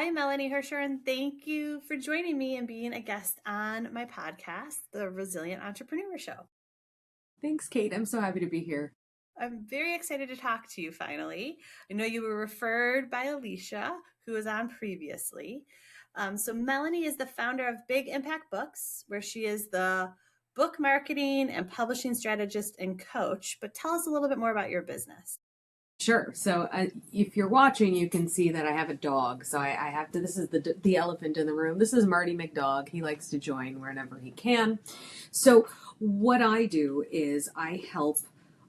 Hi, Melanie Herschorn. Thank you for joining me and being a guest on my podcast, The Resilient Entrepreneur Show. Thanks, Kate. I'm so happy to be here. I'm very excited to talk to you finally. I know you were referred by Alicia, who was on previously. So Melanie is the founder of Big Impact Books, where she is the book marketing and publishing strategist and coach. But tell us a little bit more about your business. Sure. So if you're watching, you can see that I have a dog. So I have to, this is the elephant in the room. This is Marty McDog. He likes to join whenever he can. So what I do is I help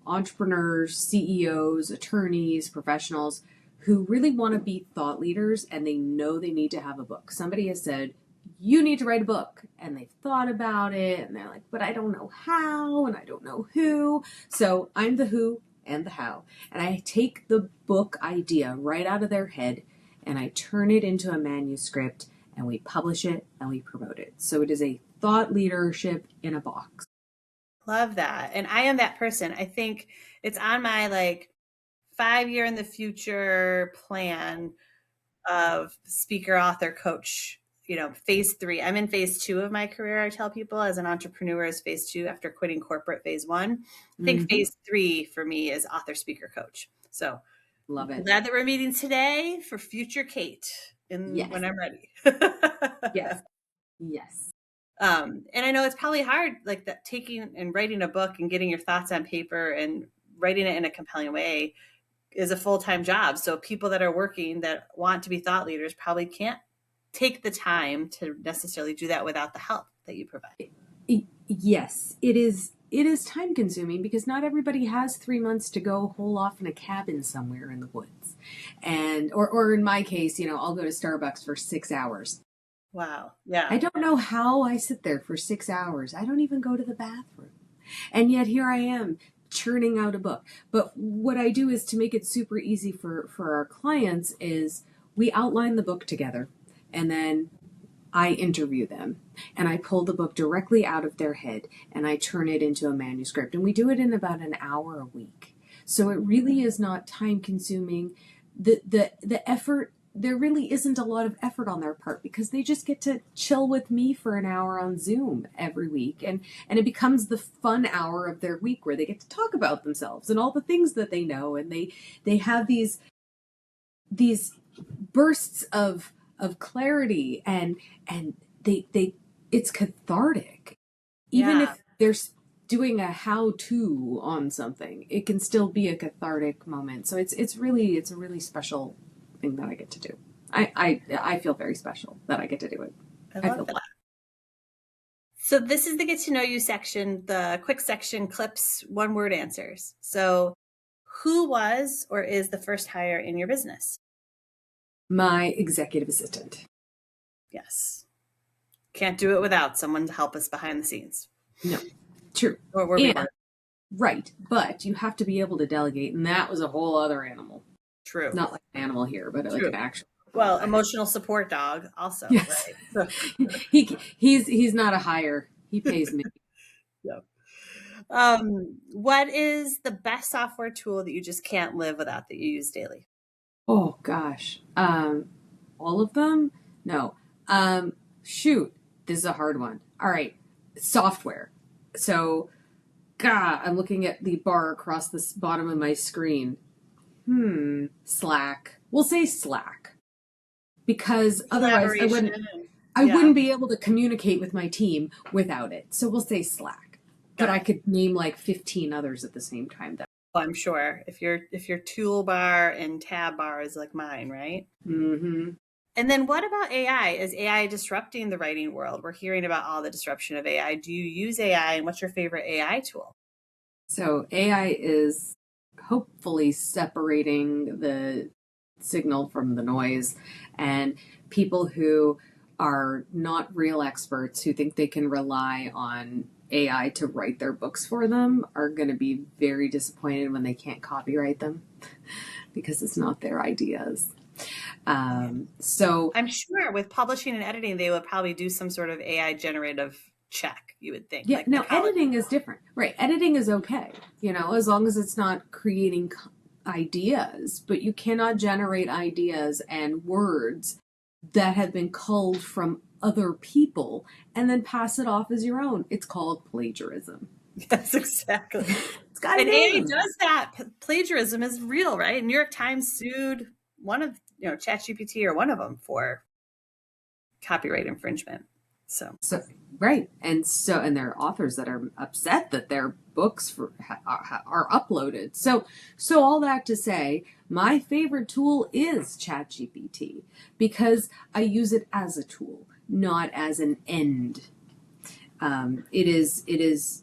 entrepreneurs, CEOs, attorneys, professionals who really want to be thought leaders and they know they need to have a book. Somebody has said, you need to write a book, and they've thought about it and they're like, but I don't know how and I don't know who. So I'm the who and the how. And I take the book idea right out of their head and I turn it into a manuscript and we publish it and we promote it. So it is a thought leadership in a box. Love that. And I am that person. I think it's on my 5-year in the future plan of speaker, author, coach, phase 3. I'm in phase 2 of my career. I tell people as an entrepreneur is phase 2 after quitting corporate phase 1. I think phase 3 for me is author, speaker, coach. So love it. Glad that we're meeting today for future Kate when I'm ready. Yes. Yes. And I know it's probably hard, like that taking and writing a book and getting your thoughts on paper and writing it in a compelling way is a full-time job. So people that are working that want to be thought leaders probably can't take the time to necessarily do that without the help that you provide. Yes, it is. It is time consuming because not everybody has 3 months to go hole off in a cabin somewhere in the woods. And, or in my case, I'll go to Starbucks for 6 hours. Wow. Yeah. I don't know how I sit there for 6 hours. I don't even go to the bathroom. And yet here I am churning out a book. But what I do is to make it super easy for our clients is we outline the book together and then I interview them and I pull the book directly out of their head and I turn it into a manuscript. And we do it in about an hour a week. So it really is not time consuming. The effort, there really isn't a lot of effort on their part because they just get to chill with me for an hour on Zoom every week. And it becomes the fun hour of their week where they get to talk about themselves and all the things that they know. And they have these bursts of clarity and they it's cathartic. Even if they're doing a how-to on something, it can still be a cathartic moment. So it's a really special thing that I get to do. I feel very special that I get to do it. I love that. So this is the get to know you section, the quick section, clips, 1-word answers. So who was or is the first hire in your business? My executive assistant. Yes. Can't do it without someone to help us behind the scenes. No. True. Or where we were. Right. But you have to be able to delegate, and that was a whole other animal. True. Not like an animal here, but like an actual. Well, emotional support dog also. Yes. Right? He's not a hire. He pays me. Yep. What is the best software tool that you just can't live without that you use daily? Oh gosh. All of them? No. Shoot. This is a hard one. All right. Software. So, I'm looking at the bar across the bottom of my screen. Slack. We'll say Slack. Because otherwise I wouldn't be able to communicate with my team without it. So we'll say Slack. But I could name like 15 others at the same time. I'm sure if your toolbar and tab bar is like mine, right? Mm-hmm. And then what about AI? Is AI disrupting the writing world? We're hearing about all the disruption of AI. Do you use AI, and what's your favorite AI tool? So AI is hopefully separating the signal from the noise, and people who are not real experts who think they can rely on AI to write their books for them are going to be very disappointed when they can't copyright them because it's not their ideas. So I'm sure with publishing and editing, they would probably do some sort of AI generative check, you would think. Yeah, no, editing is different. Right. Editing is okay, as long as it's not creating ideas, but you cannot generate ideas and words that have been culled from other people and then pass it off as your own. It's called plagiarism. Yes, exactly. It's got a And AI name. does that. Plagiarism is real, right? New York Times sued one of, ChatGPT or one of them for copyright infringement. So right, and there are authors that are upset that their books are uploaded. So all that to say, my favorite tool is ChatGPT because I use it as a tool, not as an end. It is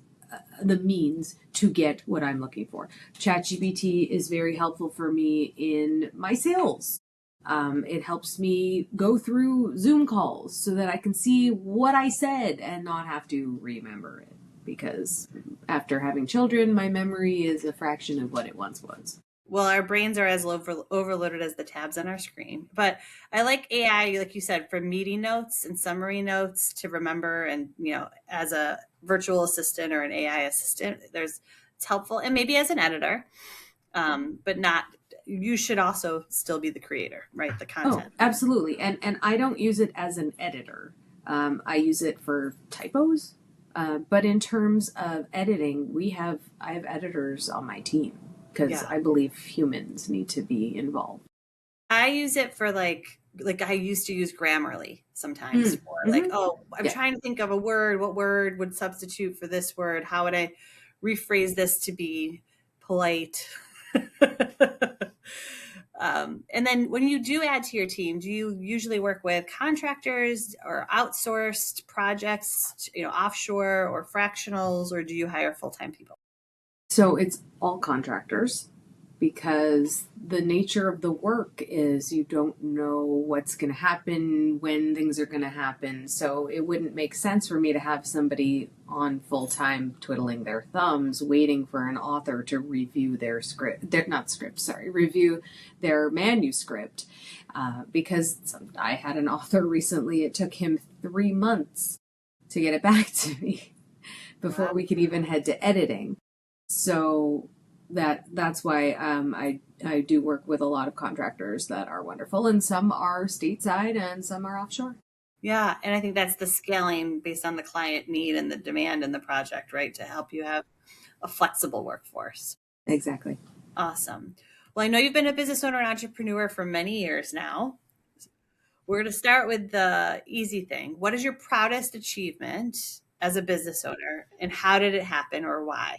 the means to get what I'm looking for. ChatGPT is very helpful for me in my sales. It helps me go through Zoom calls so that I can see what I said and not have to remember it. Because after having children, my memory is a fraction of what it once was. Well, our brains are as overloaded as the tabs on our screen. But I like AI, like you said, for meeting notes and summary notes to remember. And, as a virtual assistant or an AI assistant, it's helpful. And maybe as an editor, but not, you should also still be the creator, right? The Oh, content. absolutely. And I don't use it as an editor. I use it for typos. But in terms of editing, I have editors on my team because Yeah. I believe humans need to be involved. I use it for like I used to use Grammarly sometimes for like, oh, I'm Yeah. trying to think of a word. What word would substitute for this word? How would I rephrase this to be polite? And then when you do add to your team, do you usually work with contractors or outsourced projects, offshore or fractionals, or do you hire full-time people? So it's all contractors because the nature of the work is you don't know what's going to happen, when things are going to happen. So it wouldn't make sense for me to have somebody on full time twiddling their thumbs, waiting for an author to review review their manuscript. Because I had an author recently, it took him 3 months to get it back to me before we could even head to editing. So that's why I do work with a lot of contractors that are wonderful, and some are stateside and some are offshore. Yeah, and I think that's the scaling based on the client need and the demand in the project, right? To help you have a flexible workforce. Exactly. Awesome. Well, I know you've been a business owner and entrepreneur for many years now. We're going to start with the easy thing. What is your proudest achievement as a business owner, and how did it happen or why?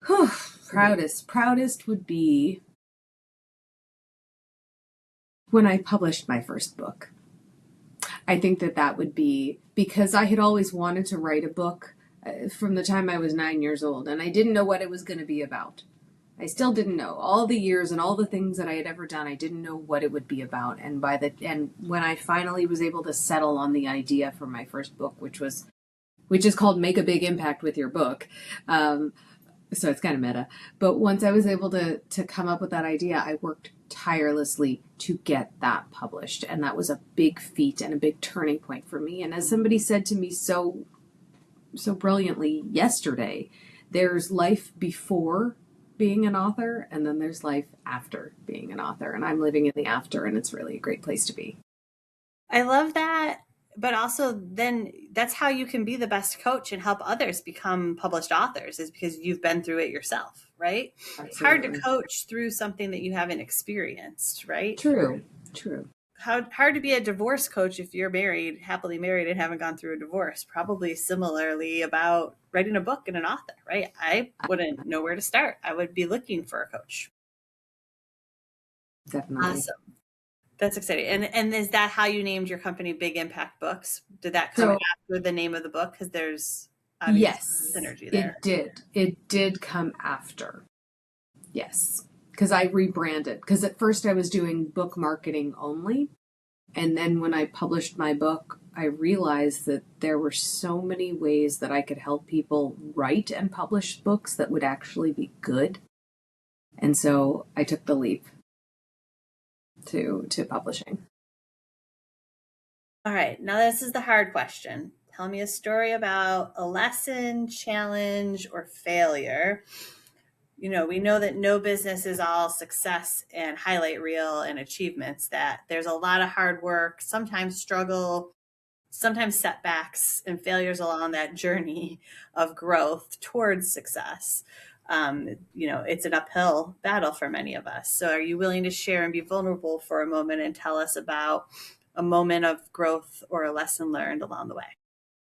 Whew, proudest would be when I published my first book. I think that would be because I had always wanted to write a book from the time I was 9 years old, and I didn't know what it was going to be about. I still didn't know all the years and all the things that I had ever done. I didn't know what it would be about. And when I finally was able to settle on the idea for my first book, which is called Make a Big Impact with Your Book. So it's kind of meta. But once I was able to come up with that idea, I worked tirelessly to get that published. And that was a big feat and a big turning point for me. And as somebody said to me so brilliantly yesterday, there's life before being an author, and then there's life after being an author. And I'm living in the after, and it's really a great place to be. I love that. But also, then that's how you can be the best coach and help others become published authors, is because you've been through it yourself, right? Absolutely. It's hard to coach through something that you haven't experienced, right? True. Hard to be a divorce coach if you're married, happily married, and haven't gone through a divorce. Probably similarly about writing a book and an author, right? I wouldn't know where to start. I would be looking for a coach. Definitely. Awesome. That's exciting. And is that how you named your company Big Impact Books? Did that come after the name of the book? Because there's yes, synergy there. It did come after. Yes. Because I rebranded. Because at first I was doing book marketing only. And then when I published my book, I realized that there were so many ways that I could help people write and publish books that would actually be good. And so I took the leap to publishing. All right. Now this is the hard question. Tell me a story about a lesson, challenge, or failure we know that no business is all success and highlight reel and achievements, that there's a lot of hard work, sometimes struggle, sometimes setbacks and failures along that journey of growth towards success. It's an uphill battle for many of us. So are you willing to share and be vulnerable for a moment and tell us about a moment of growth or a lesson learned along the way?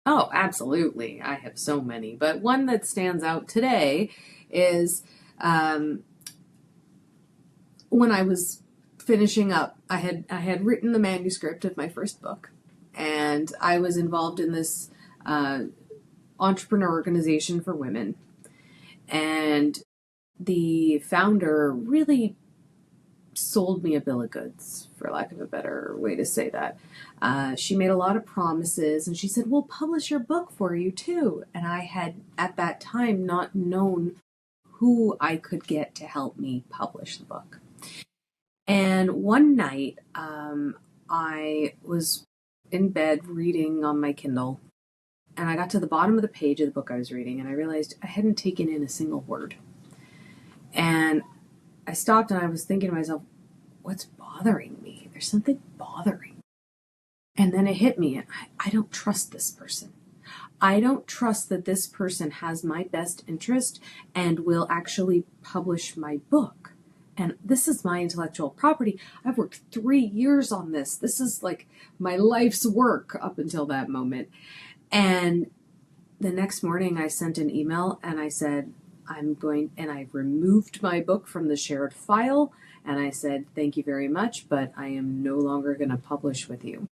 Oh, absolutely. I have so many. But one that stands out today is when I was finishing up, I had written the manuscript of my first book, and I was involved in this entrepreneur organization for women. And the founder really sold me a bill of goods, for lack of a better way to say that. She made a lot of promises, and she said, "We'll publish your book for you too." And I had, at that time, not known who I could get to help me publish the book. And one night, I was in bed reading on my Kindle, and I got to the bottom of the page of the book I was reading, and I realized I hadn't taken in a single word. And I stopped and I was thinking to myself, what's bothering me? There's something bothering me. And then it hit me, and I don't trust this person. I don't trust that this person has my best interest and will actually publish my book. And this is my intellectual property. I've worked 3 years on this. This is like my life's work up until that moment. And the next morning I sent an email and I said, and I removed my book from the shared file. And I said, "Thank you very much, but I am no longer going to publish with you."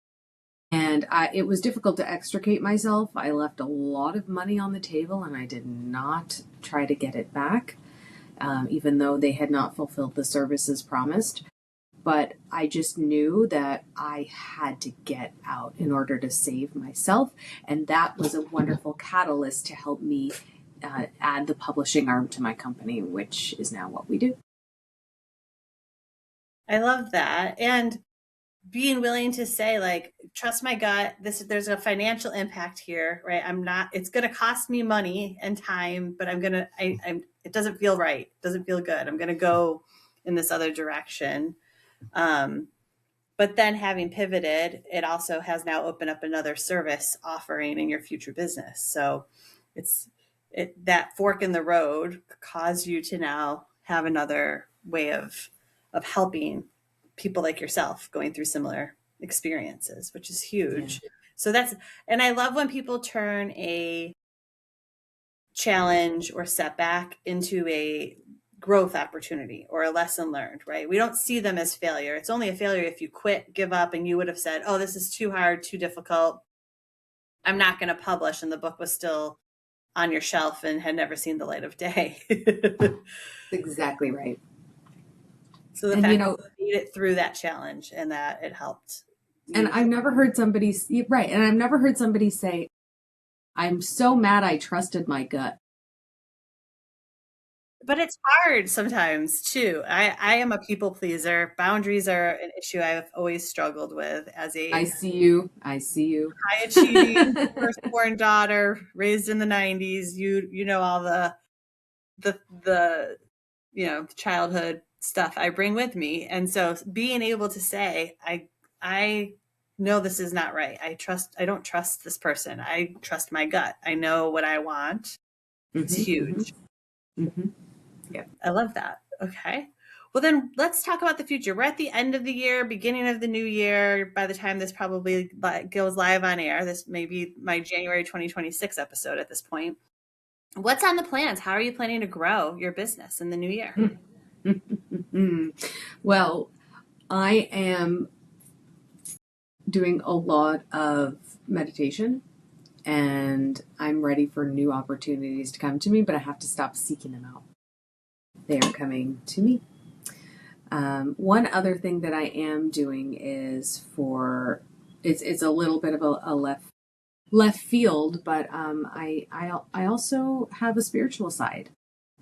And it was difficult to extricate myself. I left a lot of money on the table, and I did not try to get it back, even though they had not fulfilled the services promised. But I just knew that I had to get out in order to save myself. And that was a wonderful catalyst to help me add the publishing arm to my company, which is now what we do. I love that. And being willing to say, like, trust my gut. There's a financial impact here, right? It's going to cost me money and time, but it doesn't feel right. It doesn't feel good. I'm going to go in this other direction. But then having pivoted, it also has now opened up another service offering in your future business. So that fork in the road caused you to now have another way of helping people like yourself going through similar experiences, which is huge. Yeah. So and I love when people turn a challenge or setback into a growth opportunity or a lesson learned, right? We don't see them as failure. It's only a failure if you quit, give up, and you would have said, "Oh, this is too hard, too difficult. I'm not going to publish." And the book was still on your shelf and had never seen the light of day. Exactly right. So the fact that you made it through that challenge and that it helped. And I've never heard somebody say, "I'm so mad I trusted my gut." But it's hard sometimes too. I am a people pleaser. Boundaries are an issue I've always struggled with as a I see you. high achieving firstborn daughter raised in the 90s. You know all the childhood stuff I bring with me. And so being able to say, I know this is not right. I don't trust this person. I trust my gut. I know what I want. It's huge. Mm-hmm. Yeah, I love that. Okay. Well, then let's talk about the future. We're at the end of the year, beginning of the new year. By the time this probably goes live on air, this may be my January 2026 episode at this point. What's on the plans? How are you planning to grow your business in the new year? Well, I am doing a lot of meditation, and I'm ready for new opportunities to come to me, but I have to stop seeking them out. They are coming to me. One other thing that I am doing is it's a little bit of a left field, but I also have a spiritual side,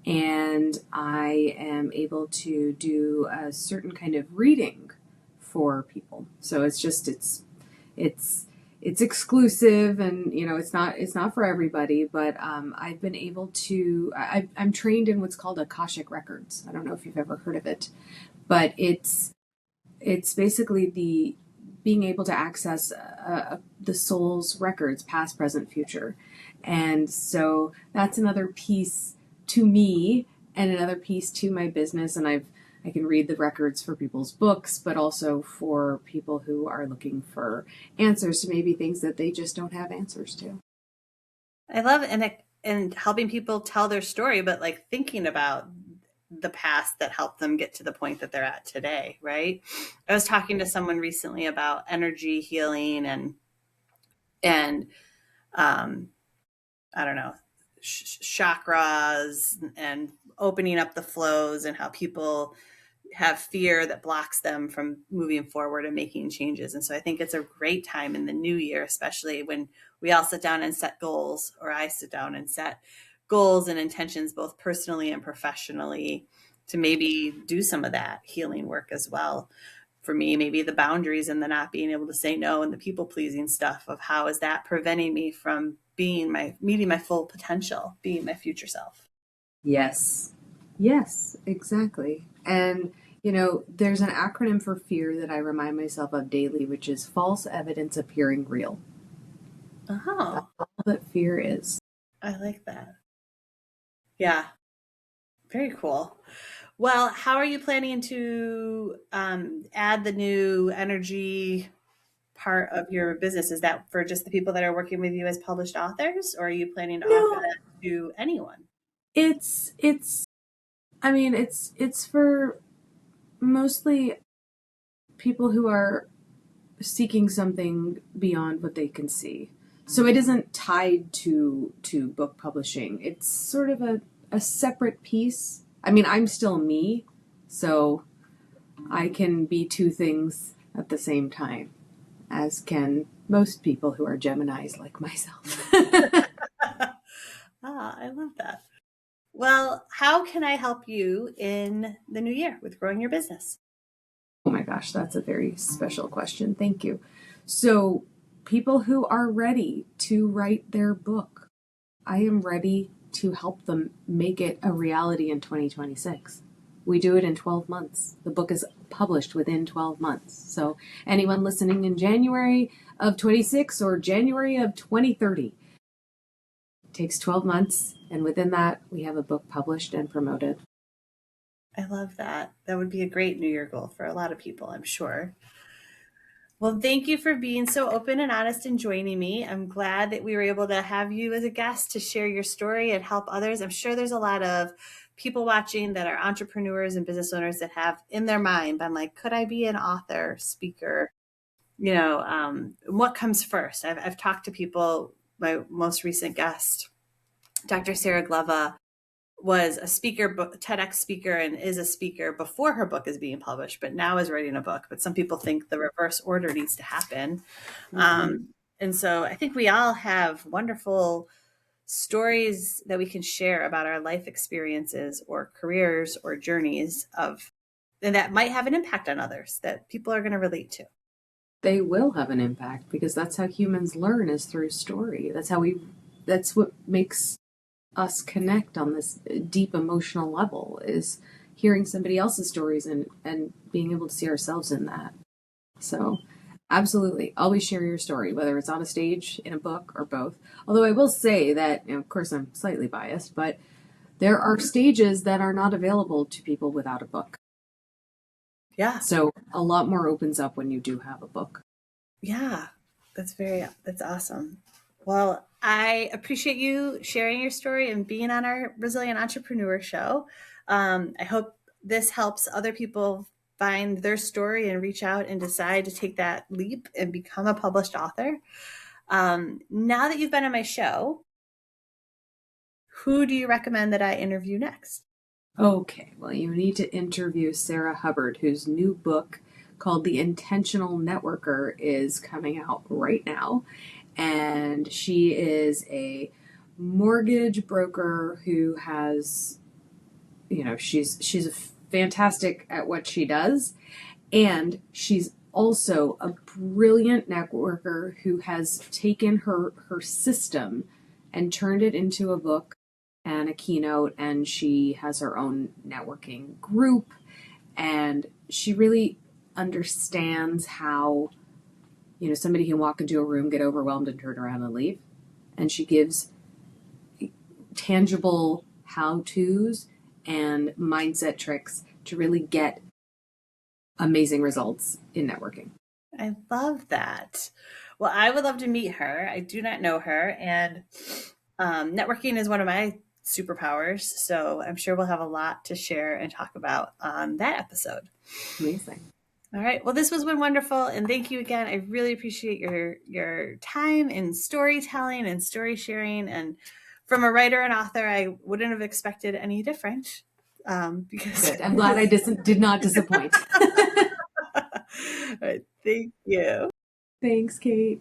and I am able to do a certain kind of reading for people. So it's it's exclusive, and it's not for everybody, but I've been able to I'm trained in what's called Akashic Records. I don't know if you've ever heard of it, but it's basically the being able to access the soul's records, past, present, future. And so that's another piece to me and another piece to my business. And I can read the records for people's books, but also for people who are looking for answers to maybe things that they just don't have answers to. I love and helping people tell their story, but like thinking about the past that helped them get to the point that they're at today, right? I was talking to someone recently about energy healing and um, I don't know, chakras and opening up the flows, and how people have fear that blocks them from moving forward and making changes. And so I think it's a great time in the new year, especially when we all sit down and set goals, or I sit down and set goals and intentions, both personally and professionally, to maybe do some of that healing work as well. For me, maybe the boundaries and the not being able to say no and the people pleasing stuff of how is that preventing me from meeting my full potential, being my future self. Yes. Yes, exactly. And, there's an acronym for fear that I remind myself of daily, which is false evidence appearing real. That's Oh, all that fear is. I like that. Yeah, very cool. Well, how are you planning to add the new energy part of your business? Is that for just the people that are working with you as published authors, or are you planning to offer No, that to anyone? it's I mean, it's for mostly people who are seeking something beyond what they can see. So it isn't tied to book publishing. It's sort of a separate piece. I mean, I'm still me, so I can be two things at the same time, as can most people who are Geminis like myself. I love that. Well, how can I help you in the new year with growing your business? Oh my gosh, that's a very special question. Thank you. So, people who are ready to write their book, I am ready to help them make it a reality in 2026. We do it in 12 months. The book is published within 12 months. So, anyone listening in January of 26 or January of 2030, it takes 12 months, and within that, we have a book published and promoted. I love that. That would be a great New Year goal for a lot of people, I'm sure. Well, thank you for being so open and honest and joining me. I'm glad that we were able to have you as a guest to share your story and help others. I'm sure there's a lot of people watching that are entrepreneurs and business owners that have in their mind been like, could I be an author, speaker? What comes first? I've talked to people. My most recent guest, Dr. Sarah Gleva, was a speaker, TEDx speaker, and is a speaker before her book is being published, but now is writing a book. But some people think the reverse order needs to happen. Mm-hmm. And so I think we all have wonderful stories that we can share about our life experiences or careers or journeys and that might have an impact on others that people are going to relate to. They will have an impact because that's how humans learn, is through story. That's what makes us connect on this deep emotional level, is hearing somebody else's stories and being able to see ourselves in that. So absolutely, always share your story, whether it's on a stage, in a book, or both. Although I will say that, of course, I'm slightly biased, but there are stages that are not available to people without a book. Yeah. So a lot more opens up when you do have a book. Yeah. That's awesome. Well, I appreciate you sharing your story and being on our Resilient Entrepreneur Show. I hope this helps other people find their story and reach out and decide to take that leap and become a published author. Now that you've been on my show, who do you recommend that I interview next? Okay, well, you need to interview Sarah Hubbard, whose new book called The Intentional Networker is coming out right now. And she is a mortgage broker who has, she's fantastic at what she does, and she's also a brilliant networker who has taken her system and turned it into a book and a keynote, and she has her own networking group, and she really understands how, you know, somebody can walk into a room, get overwhelmed, and turn around and leave. And she gives tangible how-tos and mindset tricks to really get amazing results in networking. I love that. Well, I would love to meet her. I do not know her, and networking is one of my superpowers. So I'm sure we'll have a lot to share and talk about on that episode. Amazing. All right. Well, this has been wonderful, and thank you again. I really appreciate your time in storytelling and story sharing. And from a writer and author, I wouldn't have expected any different. Because Good. I'm glad I did not disappoint. All right, thank you. Thanks, Kate.